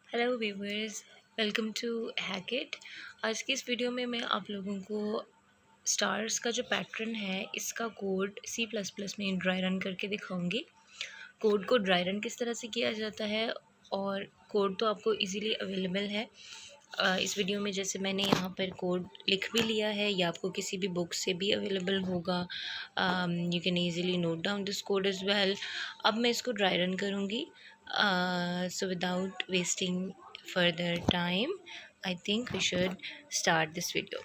Hello viewers, welcome to Hackit. आज की इस वीडियो में मैं आप लोगों को स्टार्स का जो पैटर्न है इसका कोड सी प्लस प्लस में ड्राई रन करके दिखाऊंगी। कोड को ड्राई रन किस तरह से किया जाता है और कोड तो आपको इजीली अवेलेबल है इस वीडियो में। जैसे मैंने यहाँ पर कोड लिख भी लिया है, या आपको किसी भी बुक से भी अवेलेबल होगा। You can easily note down this code as well. अब मैं इसको ड्राई रन करूँगी। So without wasting further time I think we should start this video.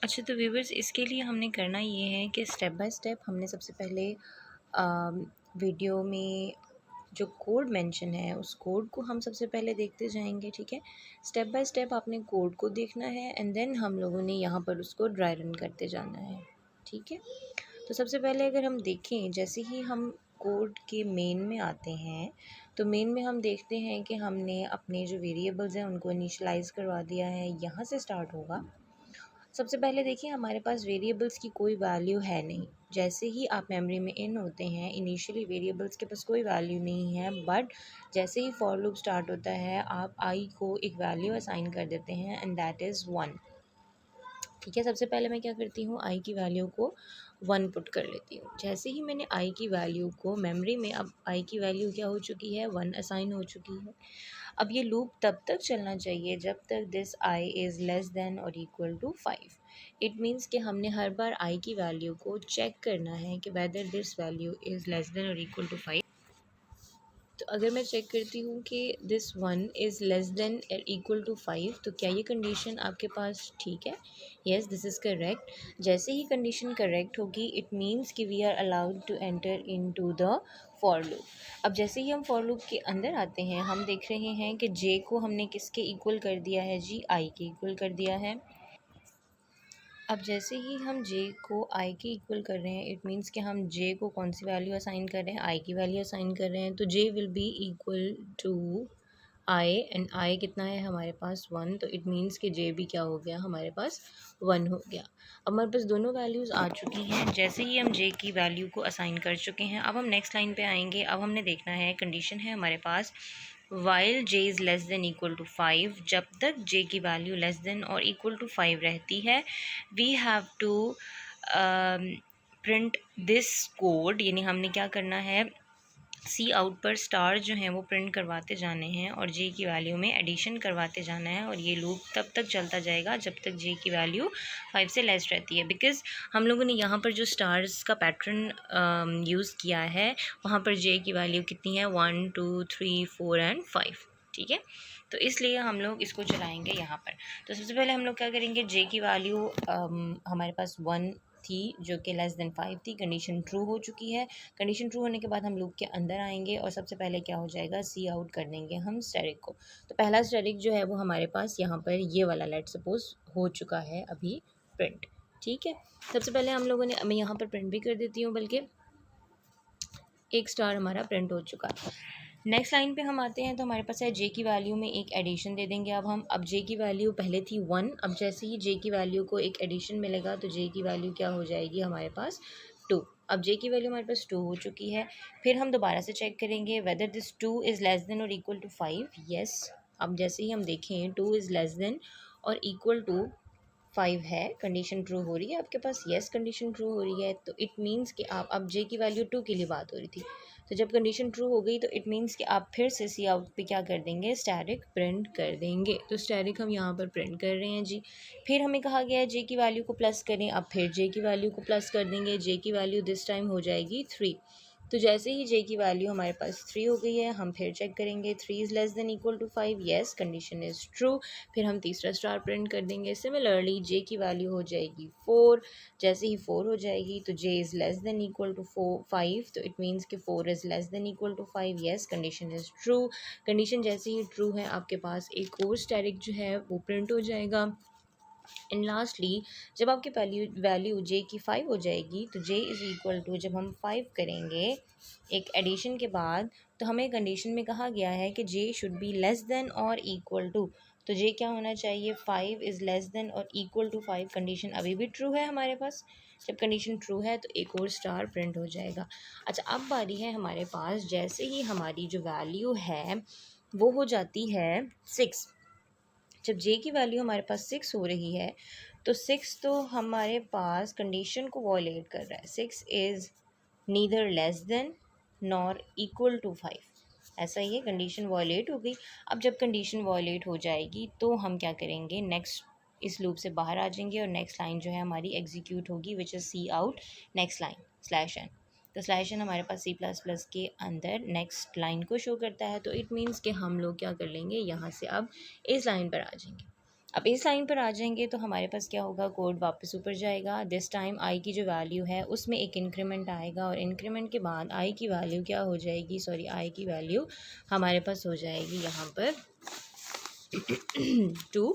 अच्छा, तो व्यूवर्स, इसके लिए हमने करना ये है कि स्टेप बाय स्टेप हमने सबसे पहले वीडियो में जो कोड मेंशन है उस कोड को हम सबसे पहले देखते जाएंगे। ठीक है, स्टेप बाय स्टेप आपने कोड को देखना है एंड देन हम लोगों ने यहाँ पर उसको ड्राई रन करते जाना है। ठीक है, तो सबसे पहले अगर हम देखें, जैसे ही हम कोड के मेन में आते हैं तो मेन में हम देखते हैं कि हमने अपने जो वेरिएबल्स हैं उनको इनिशियलाइज़ करवा दिया है। यहाँ से स्टार्ट होगा। सबसे पहले देखिए, हमारे पास वेरिएबल्स की कोई वैल्यू है नहीं। जैसे ही आप मेमोरी में इन होते हैं, इनिशियली वेरिएबल्स के पास कोई वैल्यू नहीं है, बट जैसे ही फॉर लूप स्टार्ट होता है आप आई को एक वैल्यू असाइन कर देते हैं एंड दैट इज़ 1। ठीक है, सबसे पहले मैं क्या करती हूँ, आई की वैल्यू को 1 पुट कर लेती हूँ। जैसे ही मैंने आई की वैल्यू को मेमोरी में, अब आई की वैल्यू क्या हो चुकी है, 1 असाइन हो चुकी है। अब ये लूप तब तक चलना चाहिए जब तक this I is less than और इक्वल टू 5। इट मीन्स कि हमने हर बार आई की वैल्यू को चेक करना है कि whether this value is less than और इक्वल टू 5। तो अगर मैं चेक करती हूँ कि this 1 is less than equal to 5, तो क्या ये कंडीशन आपके पास ठीक है? Yes, this is correct. जैसे ही कंडीशन करेक्ट होगी इट मीन्स कि we are allowed to enter into the for loop. अब जैसे ही हम फॉर लूप के अंदर आते हैं हम देख रहे हैं कि जे को हमने किसके इक्वल कर दिया है जी, आई के इक्वल कर दिया है। अब जैसे ही हम j को i के इक्वल कर रहे हैं इट मीन्स कि हम j को कौन सी वैल्यू असाइन कर रहे हैं, i की वैल्यू असाइन कर रहे हैं। तो j will be equal to i and i कितना है हमारे पास 1, तो इट मीन्स कि j भी क्या हो गया, हमारे पास 1 हो गया। अब हमारे पास दोनों वैल्यूज़ आ चुकी हैं। जैसे ही हम j की वैल्यू को असाइन कर चुके हैं, अब हम नेक्स्ट लाइन पे आएंगे। अब हमने देखना है, कंडीशन है हमारे पास while j is less than equal to 5। जब तक j की वैल्यू लेस देन और इक्वल टू 5 रहती है we have to print this code. यानी हमने क्या करना है, सी आउट पर स्टार जो हैं वो प्रिंट करवाते जाने हैं और जे की वैल्यू में एडिशन करवाते जाना है। और ये लूप तब तक चलता जाएगा जब तक जे की वैल्यू 5 से लेस रहती है। बिकॉज़ हम लोगों ने यहाँ पर जो स्टार्स का पैटर्न यूज़ किया है वहाँ पर जे की वैल्यू कितनी है, 1 2 3 4 एंड 5। ठीक है, तो इसलिए हम लोग इसको चलाएंगे यहाँ पर। तो सबसे पहले हम लोग क्या करेंगे, जे की वैल्यू हमारे पास 1 थी जो कि लेस देन 5 थी। कंडीशन ट्रू हो चुकी है। कंडीशन ट्रू होने के बाद हम लूप के अंदर आएंगे और सबसे पहले क्या हो जाएगा, सी आउट कर देंगे हम स्टैटिक को। तो पहला स्टैटिक जो है वो हमारे पास यहाँ पर ये वाला लेट सपोज हो चुका है अभी प्रिंट। ठीक है, सबसे पहले हम लोगों ने, मैं यहाँ पर प्रिंट भी कर देती हूँ, बल्कि एक स्टार हमारा प्रिंट हो चुका है। नेक्स्ट लाइन पे हम आते हैं तो हमारे पास है जे की वैल्यू में एक एडिशन दे देंगे। अब जे की वैल्यू पहले थी 1, अब जैसे ही जे की वैल्यू को एक एडिशन मिलेगा तो जे की वैल्यू क्या हो जाएगी हमारे पास 2। अब जे की वैल्यू हमारे पास 2 हो चुकी है। फिर हम दोबारा से चेक करेंगे whether this 2 is less than और इक्वल टू 5। येस, अब जैसे ही हम देखें 2 इज़ लेस देन और इक्वल टू 5 है, कंडीशन ट्रू हो रही है आपके पास। येस, कंडीशन ट्रू हो रही है, तो इट मीन्स कि आप, अब जे की वैल्यू 2 के लिए बात हो रही थी, तो जब कंडीशन ट्रू हो गई तो इट मीन्स कि आप फिर से सी आउट पे क्या कर देंगे, स्टैटिक प्रिंट कर देंगे। तो स्टैटिक हम यहाँ पर प्रिंट कर रहे हैं जी। फिर हमें कहा गया है जे की वैल्यू को प्लस करें। अब फिर जे की वैल्यू को प्लस कर देंगे। जे की वैल्यू दिस टाइम हो जाएगी 3। तो जैसे ही जे की वैल्यू हमारे पास 3 हो गई है हम फिर चेक करेंगे 3 is less than equal to 5। Yes, condition is true. फिर हम तीसरा स्टार प्रिंट कर देंगे। सिमिलरली जे की वैल्यू हो जाएगी 4। जैसे ही 4 हो जाएगी तो j is less than equal to 5, तो इट मीन्स कि 4 is less than equal to 5। Yes, condition is true. Condition जैसे ही ट्रू है आपके पास एक और स्टैटिक जो है वो प्रिंट हो जाएगा। एंड लास्टली जब आपकी वैल्यू जे की 5 हो जाएगी तो जे इज़ इक्वल टू, जब हम 5 करेंगे एक एडिशन के बाद, तो हमें कंडीशन में कहा गया है कि जे शुड बी लेस देन और इक्वल टू। तो जे क्या होना चाहिए, 5 इज़ लेस देन और इक्वल टू 5। कंडीशन अभी भी ट्रू है हमारे पास। जब कंडीशन ट्रू है तो एक और स्टार प्रिंट हो जाएगा। अच्छा, अब बारी है हमारे पास, जैसे ही हमारी जो वैल्यू है वो हो जाती है 6। जब जे की वैल्यू हमारे पास 6 हो रही है तो 6 तो हमारे पास कंडीशन को वॉयलेट कर रहा है। 6 is neither less than nor equal to 5। ऐसा ही है, कंडीशन वॉयलेट हो गई। अब जब कंडीशन वॉयलेट हो जाएगी तो हम क्या करेंगे, नेक्स्ट इस लूप से बाहर आ जाएंगे और नेक्स्ट लाइन जो है हमारी एग्जीक्यूट होगी, which is C out next line slash n. तो स्लैश एन हमारे पास C++ के अंदर नेक्स्ट लाइन को शो करता है। तो इट मीन्स कि हम लोग क्या कर लेंगे, यहाँ से अब इस लाइन पर आ जाएंगे। अब इस लाइन पर आ जाएंगे तो हमारे पास क्या होगा, कोड वापस ऊपर जाएगा। दिस टाइम आई की जो वैल्यू है उसमें एक इंक्रीमेंट आएगा और इंक्रीमेंट के बाद आई की वैल्यू क्या हो जाएगी, सॉरी आई की वैल्यू हमारे पास हो जाएगी यहाँ पर 2।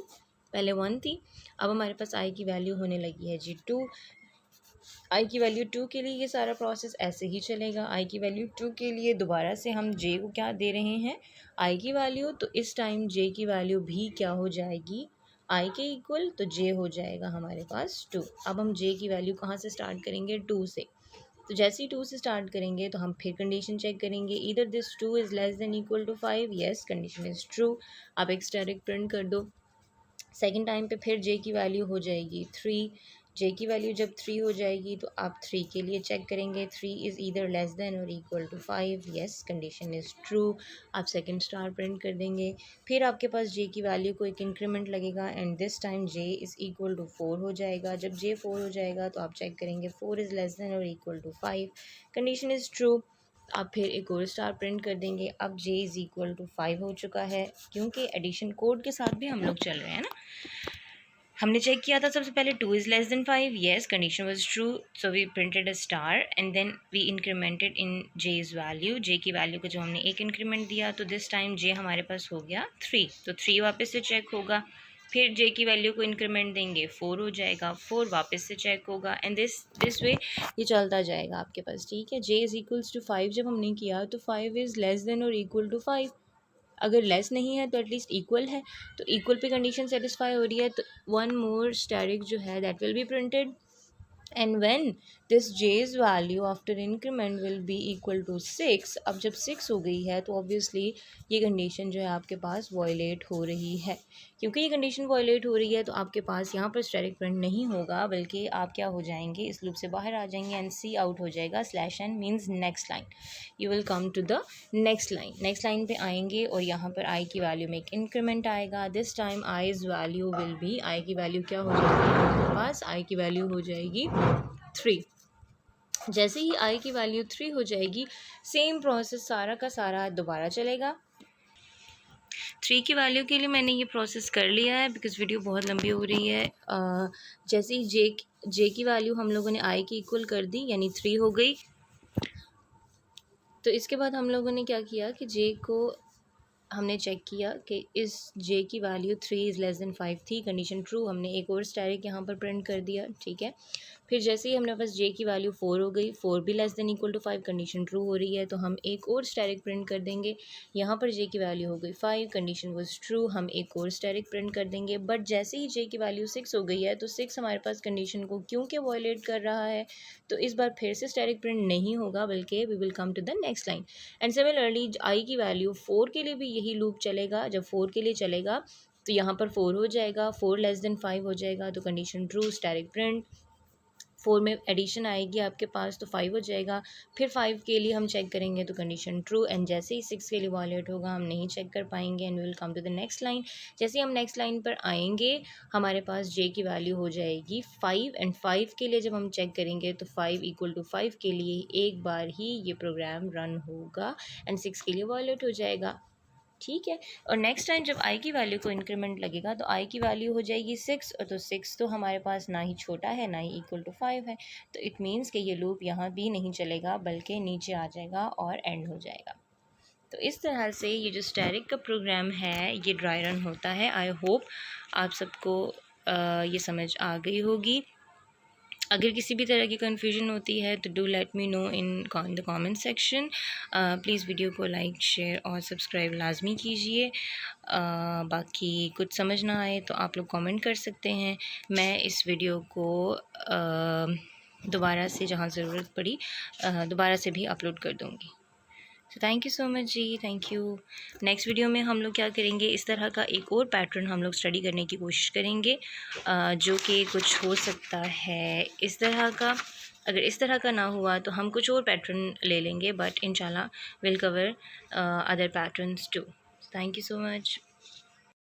पहले 1 थी, अब हमारे पास आई की वैल्यू होने लगी है जी 2। आई की वैल्यू 2 के लिए ये सारा प्रोसेस ऐसे ही चलेगा। आई की वैल्यू 2 के लिए दोबारा से हम जे को क्या दे रहे हैं, आई की वैल्यू। तो इस टाइम जे की वैल्यू भी क्या हो जाएगी, आई के इक्वल, तो जे हो जाएगा हमारे पास 2। अब हम जे की वैल्यू कहाँ से स्टार्ट करेंगे, 2 से। तो जैसे ही 2 से स्टार्ट करेंगे तो हम फिर कंडीशन चेक करेंगे, either this 2 is less than equal to 5, yes condition is true. आप एक स्टैटिक प्रिंट कर दो। सेकेंड टाइम पे फिर जे की वैल्यू हो जाएगी 3। जे की वैल्यू जब 3 हो जाएगी तो आप 3 के लिए चेक करेंगे, 3 इज़ ईदर लेस देन और equal to 5, yes condition is true. आप सेकंड स्टार प्रिंट कर देंगे। फिर आपके पास जे की वैल्यू को एक इंक्रीमेंट लगेगा and this time J is equal to 4 हो जाएगा। जब जे 4 हो जाएगा तो आप चेक करेंगे 4 इज़ लेस देन और equal to 5, condition is true. आप फिर एक और स्टार प्रिंट कर देंगे। अब जे इज़ इक्वल टू 5 हो चुका है, क्योंकि एडिशन कोड के साथ भी हम लोग चल रहे हैं ना। हमने चेक किया था सबसे पहले 2 is less than 5, yes condition was true, so we printed a star and then we incremented in j's value. J की वैल्यू को जो हमने एक इंक्रीमेंट दिया तो दिस टाइम जे हमारे पास हो गया 3, तो 3 वापस से चेक होगा। फिर जे की वैल्यू को इंक्रीमेंट देंगे, 4 हो जाएगा, 4 वापस से चेक होगा एंड दिस वे ये चलता जाएगा आपके पास, ठीक है। जे इज़ इक्वल्स टू 5 जब हमने किया तो 5 इज़ लेस देन और इक्वल टू 5, अगर लेस नहीं है तो एटलीस्ट इक्वल है, तो इक्वल पे कंडीशन सेटिस्फाई हो रही है तो वन मोर स्टैटिक जो है that will be printed and when this j's value after increment will be equal to 6। अब जब 6 हो गई है तो ऑब्वियसली ये कंडीशन जो है आपके पास वॉयलेट हो रही है। क्योंकि ये कंडीशन वॉयलेट हो रही है तो आपके पास यहाँ पर स्टैटिक प्रिंट नहीं होगा, बल्कि आप क्या हो जाएंगे, इस लूप से बाहर आ जाएंगे एंड सी आउट हो जाएगा slash N means next line. You will come to the next line. Next line पे आएंगे और यहाँ पर आई की वैल्यू में एक इंक्रीमेंट आएगा। This time I's value will be, I की वैल्यू क्या हो जाएगी हमारे पास, आई की वैल्यू हो जाएगी 3। जैसे ही आई की वैल्यू 3 हो जाएगी, सेम प्रोसेस सारा का सारा दोबारा चलेगा। 3 की वैल्यू के लिए मैंने ये प्रोसेस कर लिया है बिकॉज वीडियो बहुत लंबी हो रही है। जैसे ही जे की वैल्यू हम लोगों ने आई की इक्वल कर दी यानी 3 हो गई, तो इसके बाद हम लोगों ने क्या किया कि जे को हमने चेक किया कि इस जे की वैल्यू 3 इज़ लेस देन 5 थी, कंडीशन ट्रू। हमने एक और स्टैटिक यहाँ पर प्रिंट कर दिया, ठीक है। फिर जैसे ही हमने पास जे की वैल्यू 4 हो गई, 4 भी less than equal to 5, condition true हो रही है, तो हम एक और स्टैटिक प्रिंट कर देंगे। यहाँ पर जे की वैल्यू हो गई 5, कंडीशन वाज ट्रू, हम एक और स्टैटिक प्रिंट कर देंगे। बट जैसे ही जे की वैल्यू 6 हो गई है तो 6 हमारे पास कंडीशन को क्योंकि वॉयलेट कर रहा है, तो इस बार फिर से स्टैटिक प्रिंट नहीं होगा, बल्कि we will come to the next line. And similarly I की वैल्यू 4 के लिए भी यही लूप चलेगा। जब 4 के लिए चलेगा तो यहाँ पर 4 हो जाएगा, 4 लेस देन 5 हो जाएगा, तो कंडीशन ट्रू, स्टैटिक प्रिंट। 4 में एडिशन आएगी आपके पास तो 5 हो जाएगा। फिर 5 के लिए हम चेक करेंगे तो कंडीशन ट्रू, एंड जैसे ही 6 के लिए वॉयलेट होगा हम नहीं चेक कर पाएंगे and will come to the next line. जैसे ही हम नेक्स्ट लाइन पर आएंगे हमारे पास जे की वैल्यू हो जाएगी 5 एंड 5 के लिए जब हम चेक करेंगे तो 5 इक्वल टू 5 के लिए एक बार ही ये प्रोग्राम रन होगा एंड 6 के लिए वॉयलेट हो जाएगा, ठीक है। और नेक्स्ट टाइम जब आई की वैल्यू को इंक्रीमेंट लगेगा तो आई की वैल्यू हो जाएगी 6, और तो 6 तो हमारे पास ना ही छोटा है ना ही इक्वल टू 5 है, तो इट मीन्स कि ये लूप यहाँ भी नहीं चलेगा बल्कि नीचे आ जाएगा और एंड हो जाएगा। तो इस तरह से ये जो स्टैटिक का प्रोग्राम है ये ड्राई रन होता है। आई होप आप सबको ये समझ आ गई होगी। अगर किसी भी तरह की कन्फ्यूजन होती है तो do let me know in the comment section. Please video को लाइक, शेयर और सब्सक्राइब लाजमी कीजिए। बाकी कुछ समझ ना आए तो आप लोग कमेंट कर सकते हैं। मैं इस वीडियो को दोबारा से जहाँ ज़रूरत पड़ी दोबारा से भी अपलोड कर दूँगी। तो थैंक यू सो मच जी, थैंक यू। नेक्स्ट वीडियो में हम लोग क्या करेंगे, इस तरह का एक और पैटर्न हम लोग स्टडी करने की कोशिश करेंगे, जो कि कुछ हो सकता है इस तरह का। अगर इस तरह का ना हुआ तो हम कुछ और पैटर्न ले लेंगे, बट इंशाल्लाह will cover other patterns too. Thank you so much.